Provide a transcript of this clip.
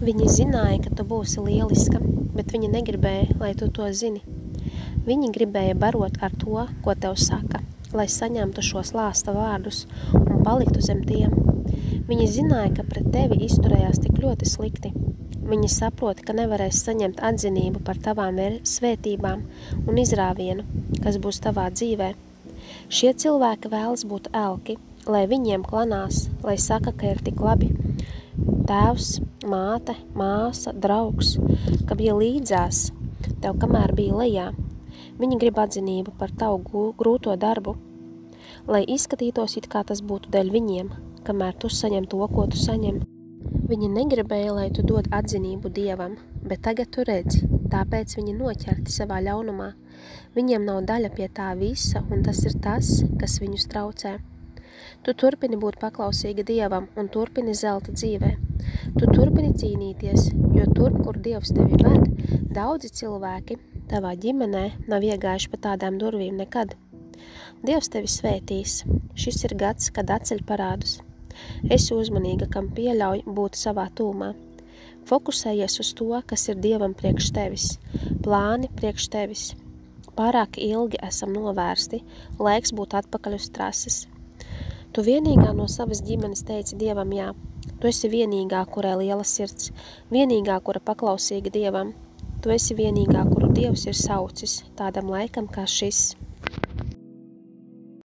Viņi zināja, ka tu būsi lieliska, bet viņi negribēja, lai tu to zini. Viņi gribēja barot ar to, ko tev saka, lai saņemtu šos lāsta vārdus un paliktu zem tiem. Viņi zināja, ka pret tevi izturējās tik ļoti slikti. Viņi saprot, ka nevarēs saņemt atzinību par tavām svētībām un izrāvienu, kas būs tavā dzīvē. Šie cilvēki vēlas būt elki, lai viņiem klanās, lai saka, ka ir tik labi. Tēvs, māte, māsa, draugs, ka bija līdzās tev, kamēr bija lejā. Viņi grib atzinību par tavu grūto darbu, lai izskatītos it kā tas būtu dēļ viņiem, kamēr tu saņem to, ko tu saņem. Viņi negribēja, lai tu dod atzinību Dievam, bet tagad tu redzi, tāpēc viņi noķerti savā ļaunumā. Viņiem nav daļa pie tā visa, un tas ir tas, kas viņus traucē. Tu turpini būt paklausīga Dievam un turpini zelta dzīvē. Tu turpini cīnīties, jo tur, kur Dievs tevi ved, daudzi cilvēki tavā ģimenē nav iegājuši pa tādām durvīm nekad. Dievs tevi svētīs. Šis ir gads, kad atceļ parādus. Esi uzmanīga, kam pieļauj būt savā tūmā. Fokusējies uz to, kas ir Dievam priekš tevis, plāni priekš tevis. Pārāk ilgi esam novērsti, laiks būt atpakaļ uz trases. Tu vienīgā no savas ģimenes teici Dievam jā. Tu esi vienīgā, kurai liela sirds, vienīgā, kura paklausīga Dievam. Tu esi vienīgā, kuru Dievs ir saucis tādam laikam kā šis.